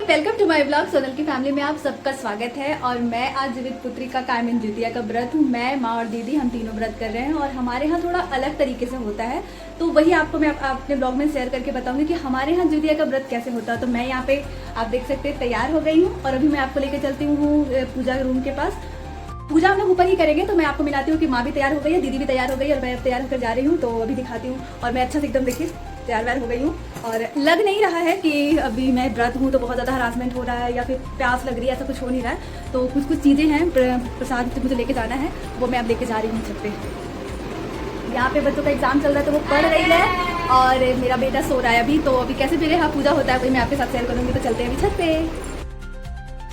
Welcome to my blog. Sonal की family में आप सबका स्वागत है। और मैं आज जीवित पुत्री का कायमिन द्वितीया का व्रत हूँ। मैं, माँ और दीदी हम तीनों व्रत कर रहे हैं और हमारे यहाँ थोड़ा अलग तरीके से होता है, तो वही आपको मैं अपने ब्लॉग में शेयर करके बताऊंगी कि हमारे यहाँ द्वितीया का व्रत कैसे होता है। तो मैं यहाँ पे आप देख सकते हैं तैयार हो गई हूँ और अभी मैं आपको लेकर चलती हूँ पूजा रूम के पास। पूजा हम लोग ऊपर ही करेंगे, तो मैं आपको मिलाती हूँ कि माँ भी तैयार हो गई है, दीदी भी तैयार हो गई है और मैं अब तैयार होकर जा रही हूँ। तो अभी दिखाती हूँ और मैं अच्छा से एकदम देखिए तैयार वैयार हो गई हूँ और लग नहीं रहा है कि अभी मैं व्रत हूँ तो बहुत ज़्यादा हरासमेंट हो रहा है या फिर प्यास लग रही है, ऐसा कुछ हो नहीं रहा है। तो कुछ चीज़ें हैं प्रसाद जो मुझे लेके जाना है वो मैं अब लेके जा रही हूँ छत पे। यहाँ पे बच्चों का एग्जाम चल रहा है तो वो पढ़ रही है और मेरा बेटा सो रहा है अभी। तो अभी कैसे मेरे यहाँ पूजा होता है वही मैं आपके साथ शेयर करूँगी। तो चलते हैं अभी छत पे।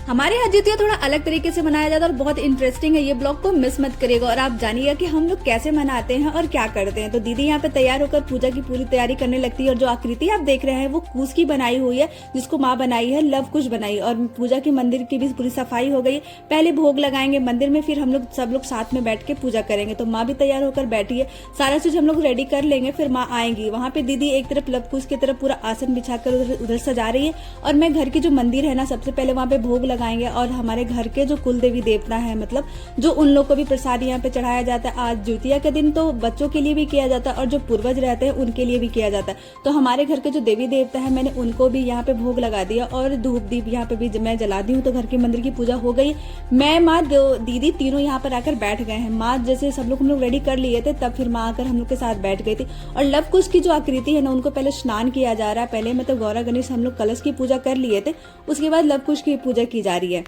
हमारे यहाँ द्वितीया थोड़ा अलग तरीके से मनाया जाता है और बहुत इंटरेस्टिंग है, ये ब्लॉग को मिस मत करिएगा और आप जानिएगा कि हम लोग कैसे मनाते हैं और क्या करते हैं। तो दीदी यहाँ पे तैयार होकर पूजा की पूरी तैयारी करने लगती है और जो आकृति आप देख रहे हैं वो कूस की बनाई हुई है, जिसको माँ बनाई है, लव कुश बनाई। और पूजा की मंदिर की भी पूरी सफाई हो गई। पहले भोग लगाएंगे मंदिर में, फिर हम लोग सब लोग साथ में बैठ के पूजा करेंगे। तो माँ भी तैयार होकर बैठी है, सारा चीज हम लोग रेडी कर लेंगे, फिर माँ आएंगी। वहाँ पे दीदी एक तरफ लव कुश की तरफ पूरा आसन बिछाकर उधर सजा रही है और मैं घर की जो मंदिर है ना, सबसे पहले वहाँ पे भोग लगाएंगे और हमारे घर के जो कुल देवी देवता है, मतलब जो उन लोग को भी प्रसाद यहाँ पे चढ़ाया जाता है। आज द्वितीया के दिन तो बच्चों के लिए भी किया जाता है और जो पूर्वज रहते हैं उनके लिए भी किया जाता है। तो हमारे घर के जो देवी देवता है मैंने उनको भी यहाँ पे भोग लगा दिया और धूप दीप यहाँ पे भी मैं जला दी हूँ। तो घर के मंदिर की पूजा हो गई। मैं, माँ, दीदी तीनों यहाँ पर आकर बैठ गए हैं। माँ जैसे सब लोग हम लोग रेडी कर लिए थे, तब फिर माँ आकर हम लोग के साथ बैठ गई थी। और लव कुश की जो आकृति है ना, उनको पहले स्नान किया जा रहा है। पहले मतलब गौरा गणेश हम लोग कलश की पूजा कर लिए थे, उसके बाद लव कुश की पूजा की जा रही है।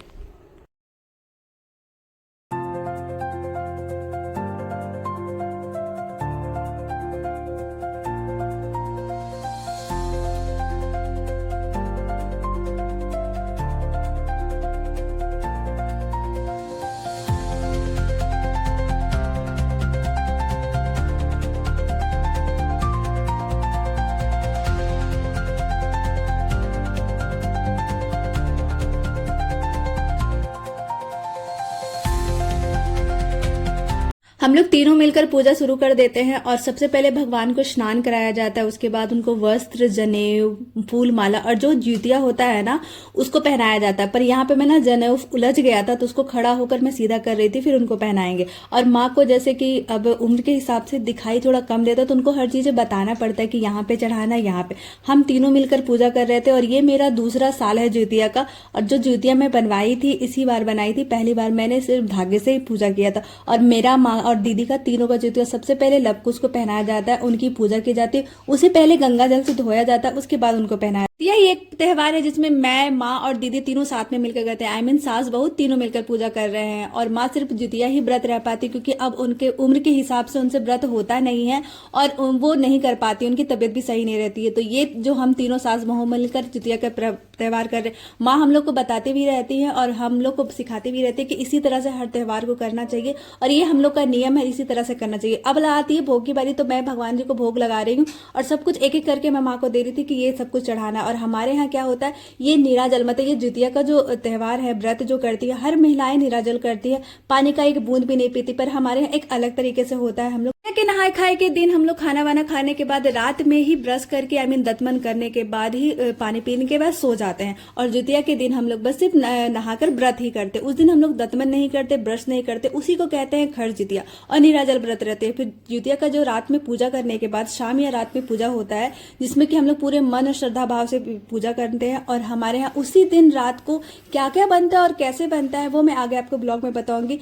हम लोग तीनों मिलकर पूजा शुरू कर देते हैं और सबसे पहले भगवान को स्नान कराया जाता है। उसके बाद उनको वस्त्र, जनेऊ, फूल माला और जो जूतिया होता है ना उसको पहनाया जाता है। पर यहाँ पे मैं ना जनेऊ उलझ गया था तो उसको खड़ा होकर मैं सीधा कर रही थी, फिर उनको पहनाएंगे। और माँ को जैसे कि अब उम्र के हिसाब से दिखाई थोड़ा कम देता तो उनको हर चीजें बताना पड़ता है कि यहाँ पे चढ़ाना, यहाँ पे। हम तीनों मिलकर पूजा कर रहे थे और ये मेरा दूसरा साल है जूतिया का। और जो जूतिया मैं बनवाई थी इसी बार बनाई थी। पहली बार मैंने सिर्फ धागे से ही पूजा किया था। और मेरा, माँ और दीदी का तीनों का जूतिया सबसे पहले लव कुश को पहनाया जाता है, उनकी पूजा की जाती है। उसे पहले गंगा जल से धोया जाता है, उसके बाद उनको पहनाया। यही एक त्योहार है जिसमें मैं, माँ और दीदी तीनों साथ में मिलकर गए थे। आई मीन सास बहू तीनों मिलकर पूजा कर रहे हैं। और माँ सिर्फ जूतिया ही व्रत रह पाती क्योंकि अब उनके उम्र के हिसाब से उनसे व्रत होता नहीं है और वो नहीं कर पाती, उनकी तबीयत भी सही नहीं रहती है। तो ये जो हम तीनों सास बहू मिलकर जूतिया का त्योहार कर रहे हैं, माँ हम लोग को बताती भी रहती है और हम लोग को सिखाती भी रहती है कि इसी तरह से हर त्योहार को करना चाहिए और ये हम लोग का नियम है, इसी तरह से करना चाहिए। अब आती है भोग की बारी, तो मैं भगवान जी को भोग लगा रही हूँ और सब कुछ एक एक करके मैं माँ को दे रही थी कि ये सब कुछ चढ़ाना। और हमारे यहाँ क्या होता है, ये नीराजल, मतलब ये जूतिया का जो त्योहार है, व्रत जो करती है, हर महिलाएं नीराजल करती है, पानी का एक बूंद भी नहीं पीती। पर हमारे यहाँ एक अलग तरीके से होता है। हम लोग के नहाए खाए के दिन हम लोग खाना वाना खाने के बाद रात में ही ब्रश करके, आई मीन दतमन करने के बाद ही पानी पीने के बाद सो जाते हैं। और जूतिया के दिन हम लोग बस सिर्फ नहाकर व्रत ही करते। उस दिन हम लोग दतमन नहीं करते, ब्रश नहीं करते, उसी को कहते हैं खड़ जूतिया और निराजल व्रत रहते हैं। फिर जूतिया का जो रात में पूजा करने के बाद शाम या रात में पूजा होता है, जिसमें कि हम लोग पूरे मन और श्रद्धा भाव से पूजा करते हैं। और हमारे यहाँ उसी दिन रात को क्या क्या बनता है और कैसे बनता है वो मैं आगे आपको ब्लॉग में बताऊंगी।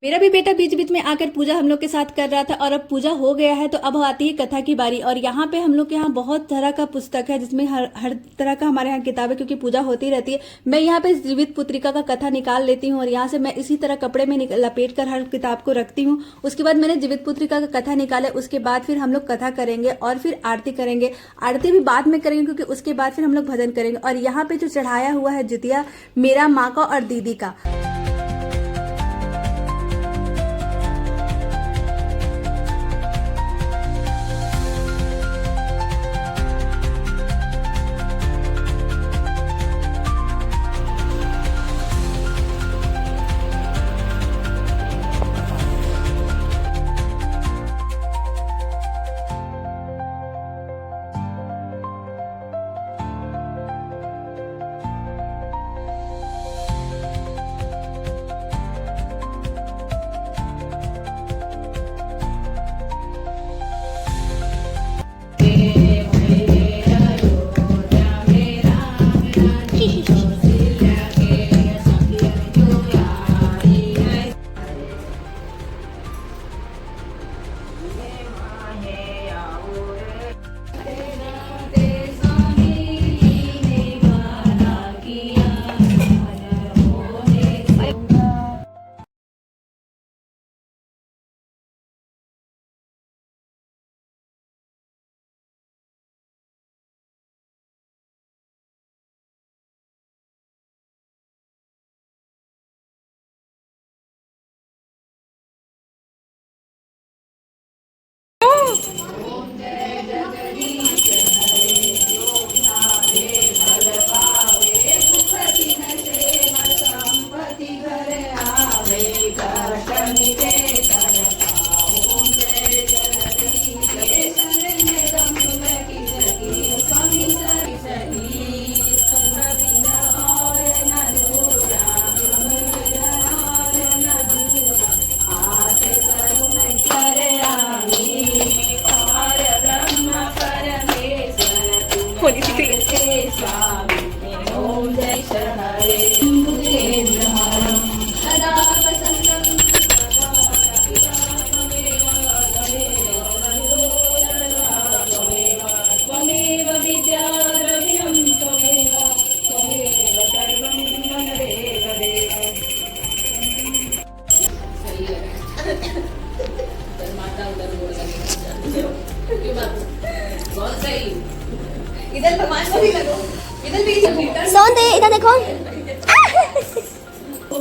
मेरा भी बेटा बीच बीच में आकर पूजा हम लोग के साथ कर रहा था और अब पूजा हो गया है तो अब आती है कथा की बारी। और यहाँ पे हम लोग के यहाँ बहुत तरह का पुस्तक है जिसमें हर तरह का हमारे यहाँ किताब है, क्योंकि पूजा होती रहती है। मैं यहाँ पे जीवित पुत्रिका का कथा निकाल लेती हूँ और यहाँ से मैं इसी तरह कपड़े में लपेट कर हर किताब को रखती हूँ। उसके बाद मैंने जीवित पुत्रिका का कथा निकाला, उसके बाद फिर हम लोग कथा करेंगे और फिर आरती करेंगे। आरती भी बाद में करेंगे क्योंकि उसके बाद फिर हम लोग भजन करेंगे। और यहाँ पे जो चढ़ाया हुआ है जूतिया मेरा, माँ का और दीदी का। होली सी इधर भगवान को भी लगो, इधर भी सोन दे, इधर देखो।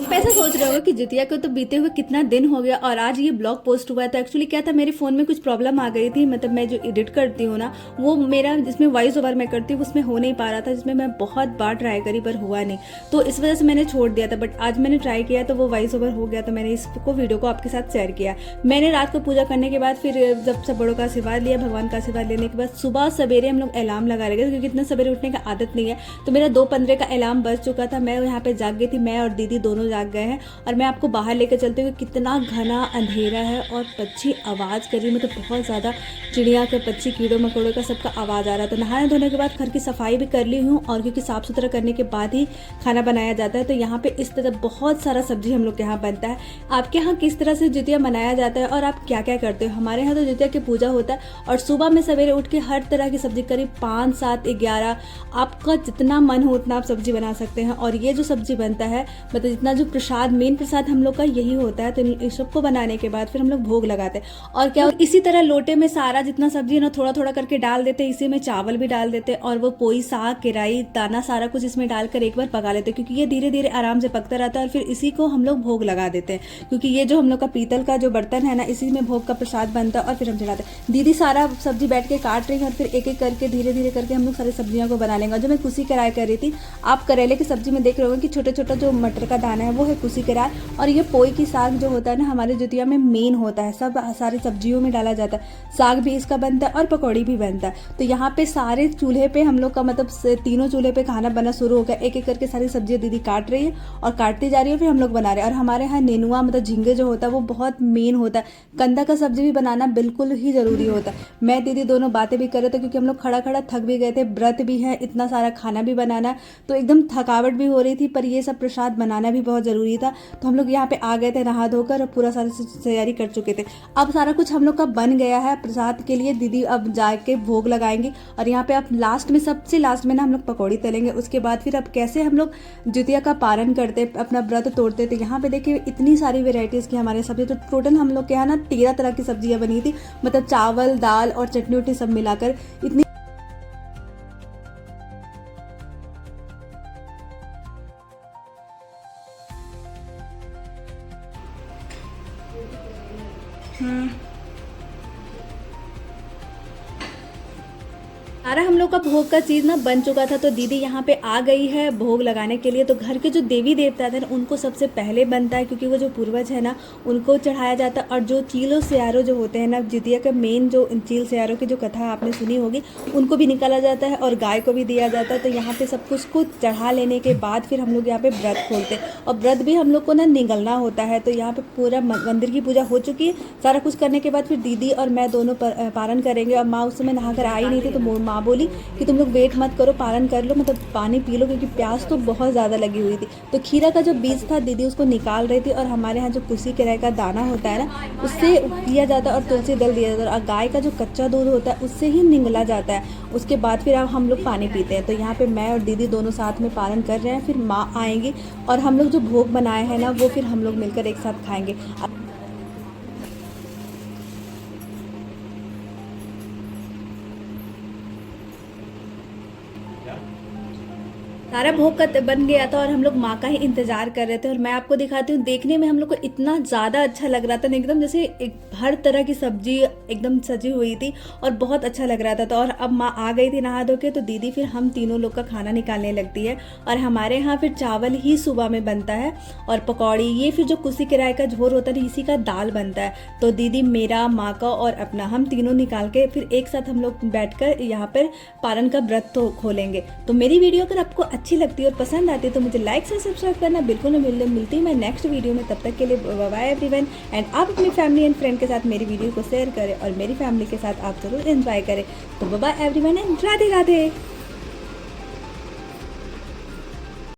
मैं ऐसा सोच रहे होगा कि जितिया को तो बीते हुए कितना दिन हो गया और आज ये ब्लॉग पोस्ट हुआ है। तो एक्चुअली क्या था, मेरे फ़ोन में कुछ प्रॉब्लम आ गई थी। मतलब मैं जो एडिट करती हूँ ना, वो मेरा जिसमें वॉइस ओवर मैं करती हूँ उसमें हो नहीं पा रहा था, जिसमें मैं बहुत बार ट्राई करी पर हुआ नहीं। तो इस वजह से मैंने छोड़ दिया था। बट आज मैंने ट्राई किया तो वो वॉइस ओवर हो गया, तो मैंने इसको वीडियो को आपके साथ शेयर किया। मैंने रात को पूजा करने के बाद फिर जब सब बड़ों का आशीर्वाद लिया, भगवान का आशीर्वाद लेने के बाद सुबह सवेरे हम लोग अलार्म लगा रहे थे, क्योंकि इतना सवेरे उठने का आदत नहीं है। तो मेरा 2:15 का अलार्म बज चुका था। मैं यहाँ पे जाग गई थी, मैं और दीदी दोनों जाग गए हैं। और मैं आपको बाहर लेकर चलते हुए, कितना घना अंधेरा है और पक्षी आवाज़ कर रही, मतलब बहुत ज़्यादा चिड़िया के, पक्षी, कीड़ों मकोड़ों का सबका आवाज़ आ रहा था। नहाने धोने के बाद घर की सफाई भी कर ली हूँ, और क्योंकि साफ़ सुथरा करने के बाद ही खाना बनाया जाता है। तो यहाँ पे इस तरह बहुत सारा सब्जी हम लोग के यहाँ बनता है। आपके यहाँ किस तरह से जितिया मनाया जाता है और आप क्या क्या करते हो? हमारे यहाँ तो जितिया की पूजा होता है और सुबह में सवेरे उठ के हर तरह की सब्जी, करीब 5, 7, 11 आपका जितना मन हो उतना आप सब्जी बना सकते हैं। और ये जो सब्जी बनता है, मतलब जितना जो प्रसाद, मेन प्रसाद हम लोग का यही होता है। तो इन सबको बनाने के बाद फिर हम लोग भोग लगाते हैं। और क्या, इसी तरह लोटे में सारा जितना सब्जी है ना, थोड़ा थोड़ा करके डाल देते हैं। इसी में चावल भी डाल देते हैं और वो पोई, साग, किराई, दाना, सारा कुछ इसमें डालकर एक बार पका लेते हैं, क्योंकि ये धीरे धीरे आराम से पकता रहता है। और फिर इसी को हम लोग भोग लगा देते हैं, क्योंकि ये जो हम लोग का पीतल का जो बर्तन है ना, इसी में भोग का प्रसाद बनता है और फिर हम चढ़ाते हैं। दीदी सारा सब्जी बैठ के काट रही है और फिर एक एक करके धीरे धीरे करके हम लोग सारी सब्जियों को बना लेंगे। जो मैं कुसी कराई कर रही थी, आप करेले की सब्जी में देख रहे होंगे कि छोटा छोटा जो मटर का दाना है वो है कुसी कराई। और ये पोई की साग जो होता है ना, हमारे जितिया में मेन होता है, सब सारी सब्जियों में डाला जाता है। साग भी इसका बनता है और पकौड़ी भी बनता है। तो यहाँ पे सारे चूल्हे पे हम लोग का, मतलब तीनों चूल्हे पे खाना बना शुरू हो गया। एक एक करके सारी सब्जियां दीदी काट रही है और काटती जा रही है, फिर हम लोग बना रहे हैं। और हमारे यहाँ नेनुआ, मतलब झींगे जो होता है वो बहुत मेन होता है। कंदा का सब्जी भी बनाना बिल्कुल ही जरूरी होता है। मैं दीदी दोनों बातें भी कर रहे थे, क्योंकि हम लोग खड़ा खड़ा थक भी गए थे, व्रत भी है, इतना सारा खाना भी बनाना, तो एकदम थकावट भी हो रही थी। पर ये सब प्रसाद बनाना भी बहुत जरूरी था। तो हम लोग यहाँ पे आ गए थे नहा धोकर और पूरा सारी तैयारी कर चुके थे। अब सारा कुछ हम लोग का बन गया है प्रसाद के लिए। दीदी अब जाके भोग लगाएंगे। और यहाँ पे अब लास्ट में, सबसे लास्ट में ना, हम लोग पकौड़ी तलेंगे। उसके बाद फिर अब कैसे हम लोग जितिया का पारण करते, अपना व्रत तोड़ते थे। यहाँ पे देखिए इतनी सारी वेराइटीज़ की हमारे सब्जी, तो टोटल हम लोग के यहाँ ना 13 तरह की सब्जियाँ बनी थी, मतलब चावल, दाल और चटनी उटनी सब मिलाकर इतनी। सारा हम लोग का भोग का चीज़ ना बन चुका था। तो दीदी यहाँ पे आ गई है भोग लगाने के लिए। तो घर के जो देवी देवता थे ना, उनको सबसे पहले बनता है, क्योंकि वो जो पूर्वज है ना, उनको चढ़ाया जाता है। और जो चीलो सियारो जो होते हैं ना, जितिया के मेन जो चील सियारो की जो कथा आपने सुनी होगी, उनको भी निकाला जाता है और गाय को भी दिया जाता है। तो यहाँ पे सब कुछ को चढ़ा लेने के बाद फिर हम लोग यहाँ पे व्रत खोलते हैं। और व्रत भी हम लोग को ना निगलना होता है। तो यहाँ पे पूरा मंदिर की पूजा हो चुकी है। सारा कुछ करने के बाद फिर दीदी और मैं दोनों पारण करेंगे। और माँ उस समय नहाकर आई नहीं थी, तो माँ माँ बोली कि तुम लोग वेट मत करो, पालन कर लो, मतलब पानी पी लो, क्योंकि प्यास तो बहुत ज़्यादा लगी हुई थी। तो खीरा का जो बीज था दीदी उसको निकाल रही थी, और हमारे यहाँ जो कुसी किराए का दाना होता है ना, उससे दिया जाता है और तुलसी दल दिया जाता है, और गाय का जो कच्चा दूध होता है उससे ही निगला जाता है। उसके बाद फिर अब हम लोग पानी पीते हैं। तो यहाँ पे मैं और दीदी दोनों साथ में पालन कर रहे हैं, फिर माँ आएंगी और हम लोग जो भोग बनाए हैं ना वो फिर हम लोग मिलकर एक साथ खाएंगे। सारा भोग का बन गया था और हम लोग माँ का ही इंतजार कर रहे थे। और मैं आपको दिखाती हूँ, देखने में हम लोग को इतना ज़्यादा अच्छा लग रहा था ना, एकदम जैसे एक हर तरह की सब्जी एकदम सजी हुई थी और बहुत अच्छा लग रहा था। तो और अब माँ आ गई थी नहा धो के, तो दीदी फिर हम तीनों लोग का खाना निकालने लगती है। और हमारे यहाँ फिर चावल ही सुबह में बनता है और पकौड़ी, ये फिर जो कुसी किराए का झोर होता है इसी का दाल बनता है। तो दीदी मेरा, माँ का और अपना, हम तीनों निकाल के फिर एक साथ हम लोग बैठकर यहाँ पर पालन का व्रत तो खोलेंगे। तो मेरी वीडियो अगर आपको अच्छी लगती है और पसंद आती है तो मुझे लाइक से सब्सक्राइब करना बिल्कुल न मिलती है मैं नेक्स्ट वीडियो में। तब तक के लिए बाय एवरीवन, एंड आप अपनी फैमिली एंड फ्रेंड के साथ मेरी वीडियो को शेयर करें और मेरी फैमिली के साथ आप जरूर एंजॉय करें। तो bye everyone and Radhe Radhe.